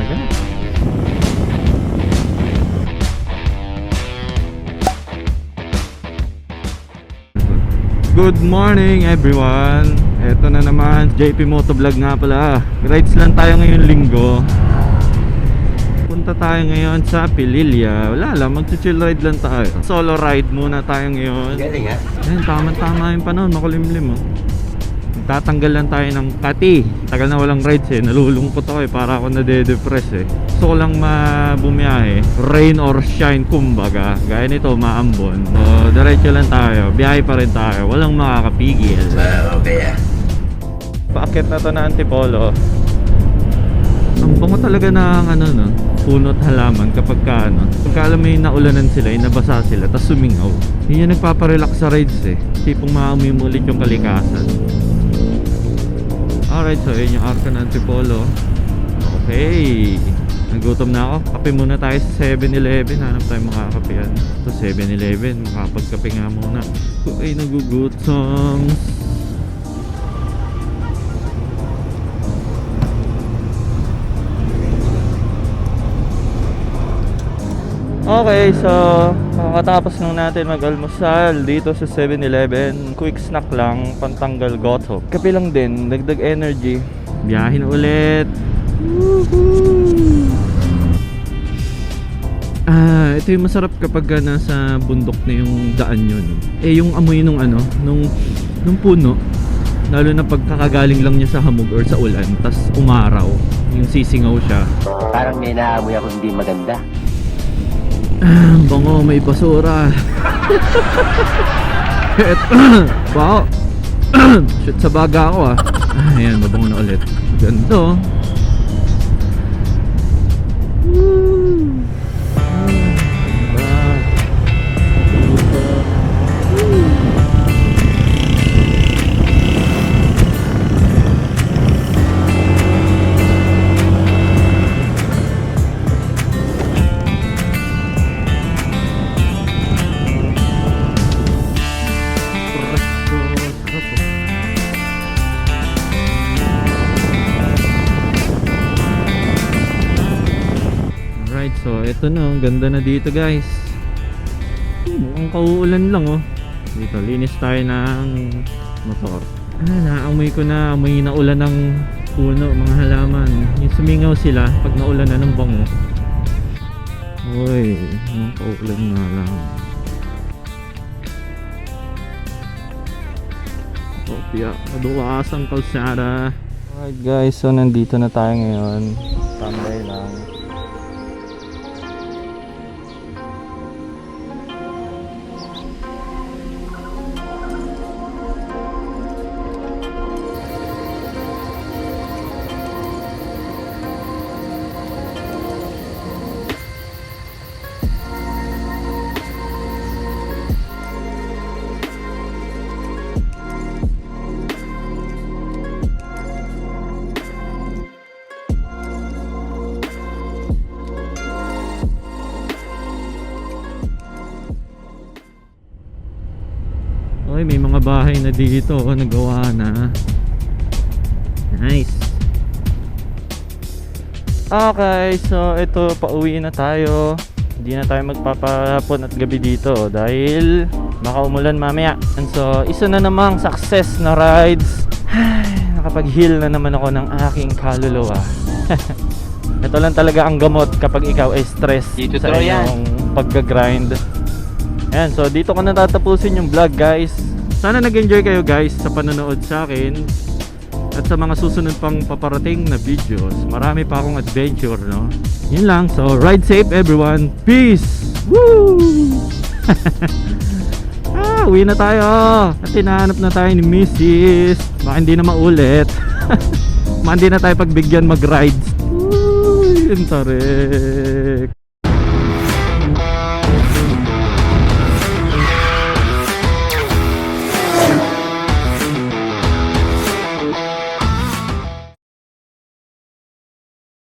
talaga. Good morning everyone. Eto na naman, JP Motovlog nga pala. Rides lang tayo ngayong linggo. Punta tayo ngayon sa Pililya. Wala lang, mag-chill ride lang tayo. Solo ride muna tayo ngayon. Galing ha? Ayan, tama-tama yung panahon, makulimlim oh. Tatanggal lang tayo ng kati. Tagal na walang rides eh, nalulungkot ako eh. Para ako nade-depress eh. Gusto ko lang bumiyahe, rain or shine kumbaga. Gaya nito, maambon. So, diretso lang tayo, biyahe pa rin tayo. Walang makakapigil. Okay. Paakit na to na Antipolo. Ang bango talaga ng no, puno't halaman kapag pagka alam mo yung naulanan sila, yung nabasa sila, tapos sumingaw. Yun yung nagpaparelax sa rides eh. Tipong maamulit yung kalikasan. Alright, so yun yung arca ng Antipolo. Okay, nagutom na ako. Kape muna tayo sa 7-Eleven. Hanap tayo makakapean. So 7-Eleven, makapagkape nga muna. Kung ay nagugutom. Okay, so kakatapos nung natin mag-almusal dito sa 7-Eleven. Quick snack lang, pantanggal gutom. Kape lang din, dagdag energy. Biyahin ulit. Ito yung masarap kapag nasa bundok na yung daan yun. Eh yung amoy nung nung puno, lalo na pagkakagaling lang niya sa hamog or sa ulan, tas umaraw, yung sisingaw siya. Parang may naamoy ako hindi maganda. Bango, may basura. Wow. Shoot sa baga ako ah. Ayan, mabango na ulit. Ganda. So ito na, ang ganda na dito guys. Mukhang kauulan lang oh. Dito, linis tayo ng motor. Naamoy ko na, amoy na ulan ng puno, mga halaman. Yung sumingaw sila pag naulan na ng bango. Uy, mukhang kauulan na lang. Kopya, maduwas ang kalsada. Alright guys, so nandito na tayo ngayon. Tambay lang. Oy, may mga bahay na dito, nagawa na. Nice. Okay, so ito, pauwi na tayo. Hindi na tayo magpapahapon at gabi dito dahil baka umulan mamaya. And so, isa na namang success na rides. Nakapag-heal na naman ako ng aking kaluluwa. Ito lang talaga ang gamot kapag ikaw ay stress Dito sa to yan. iyong pag-grind. Ayan, so dito ko na tatapusin yung vlog guys. Sana nag-enjoy kayo guys sa panonood sa akin. At sa mga susunod pang paparating na videos. Marami pa akong adventure, no? Yun lang, so ride safe everyone. Peace! Woo! Uwi na tayo. At hinahanap na tayo ni Mrs. Baka hindi na maulit. Baka hindi na tayo pagbigyan mag-rides. Uy, yung tarik.